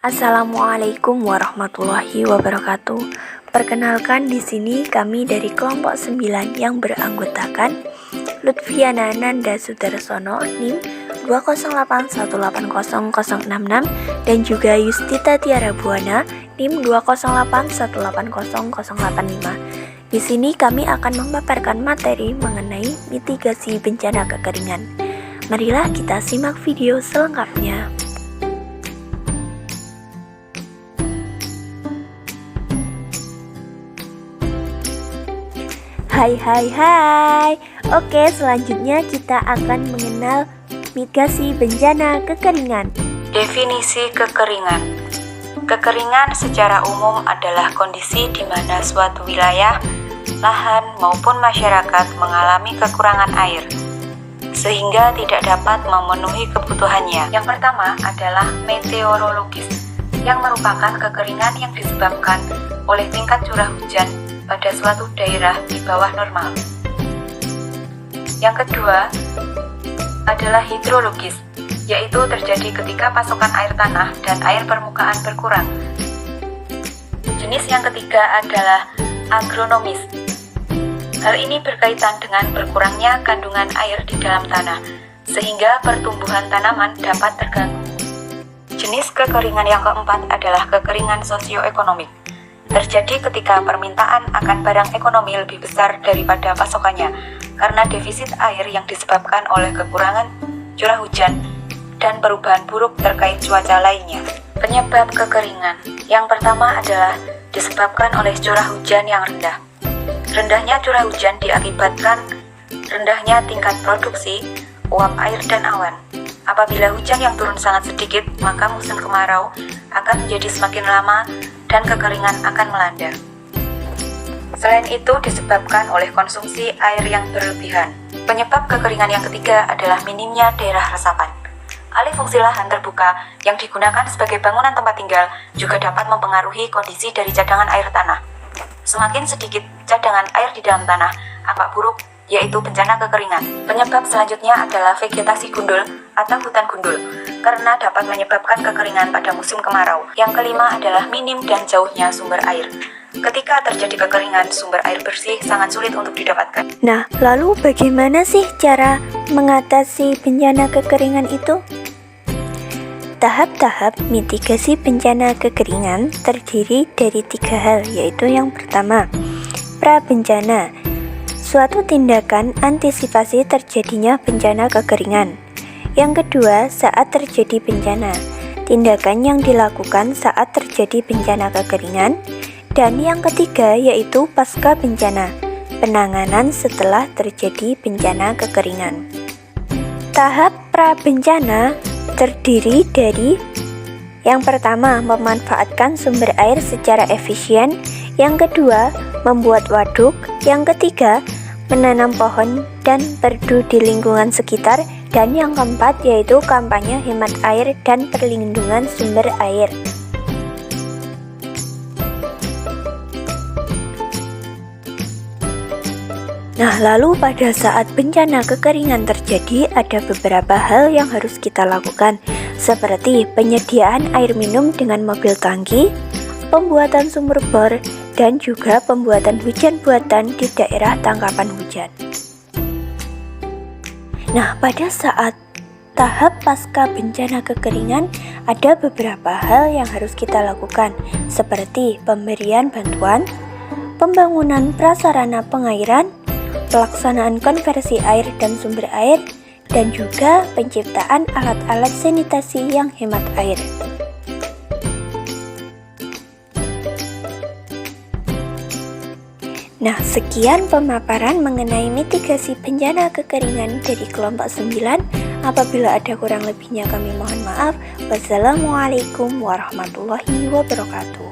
Assalamualaikum warahmatullahi wabarakatuh. Perkenalkan, di sini kami dari kelompok 9 yang beranggotakan Lutfiana Nanda Sudarsono NIM 208180066 dan juga Yustita Tiara Buana NIM 208180085. Di sini kami akan memaparkan materi mengenai mitigasi bencana kekeringan. Marilah kita simak video selengkapnya. Hai. Oke, selanjutnya kita akan mengenal mitigasi bencana kekeringan. Definisi kekeringan. Kekeringan secara umum adalah kondisi di mana suatu wilayah, lahan maupun masyarakat mengalami kekurangan air sehingga tidak dapat memenuhi kebutuhannya. Yang pertama adalah meteorologis, yang merupakan kekeringan yang disebabkan oleh tingkat curah hujan pada suatu daerah di bawah normal. Yang kedua adalah hidrologis, yaitu terjadi ketika pasokan air tanah dan air permukaan berkurang. Jenis yang ketiga adalah agronomis. Hal ini berkaitan dengan berkurangnya kandungan air di dalam tanah, sehingga pertumbuhan tanaman dapat terganggu. Jenis kekeringan yang keempat adalah kekeringan sosioekonomik. Terjadi ketika permintaan akan barang ekonomi lebih besar daripada pasokannya karena defisit air yang disebabkan oleh kekurangan curah hujan dan perubahan buruk terkait cuaca lainnya. Penyebab kekeringan yang pertama adalah disebabkan oleh curah hujan yang rendah. Rendahnya curah hujan diakibatkan rendahnya tingkat produksi uap air dan awan. Apabila hujan yang turun sangat sedikit, maka musim kemarau akan menjadi semakin lama dan kekeringan akan melanda. Selain itu disebabkan oleh konsumsi air yang berlebihan. Penyebab kekeringan yang ketiga adalah minimnya daerah resapan. Alih fungsi lahan terbuka yang digunakan sebagai bangunan tempat tinggal juga dapat mempengaruhi kondisi dari cadangan air tanah. Semakin sedikit cadangan air di dalam tanah, dampak buruk yaitu bencana kekeringan. Penyebab selanjutnya adalah vegetasi gundul atau hutan gundul, karena dapat menyebabkan kekeringan pada musim kemarau. Yang kelima adalah minim dan jauhnya sumber air. Ketika terjadi kekeringan, sumber air bersih sangat sulit untuk didapatkan. Nah, lalu bagaimana sih cara mengatasi bencana kekeringan itu? Tahap-tahap mitigasi bencana kekeringan terdiri dari 3 hal, yaitu yang pertama, pra-bencana, suatu tindakan antisipasi terjadinya bencana kekeringan. Yang kedua, saat terjadi bencana, tindakan yang dilakukan saat terjadi bencana kekeringan. Dan yang ketiga yaitu pasca bencana, penanganan setelah terjadi bencana kekeringan. Tahap pra-bencana terdiri dari yang pertama, memanfaatkan sumber air secara efisien. Yang kedua, membuat waduk. Yang ketiga, menanam pohon dan perdu di lingkungan sekitar. Dan yang keempat yaitu kampanye hemat air dan perlindungan sumber air. Nah, lalu pada saat bencana kekeringan terjadi, ada beberapa hal yang harus kita lakukan, seperti penyediaan air minum dengan mobil tangki, pembuatan sumur bor, dan juga pembuatan hujan buatan di daerah tangkapan hujan. Nah, pada saat tahap pasca bencana kekeringan, ada beberapa hal yang harus kita lakukan, seperti pemberian bantuan, pembangunan prasarana pengairan, pelaksanaan konversi air dan sumber air, dan juga penciptaan alat-alat sanitasi yang hemat air. Nah, sekian pemaparan mengenai mitigasi bencana kekeringan dari kelompok 9. Apabila ada kurang lebihnya kami mohon maaf. Wassalamualaikum warahmatullahi wabarakatuh.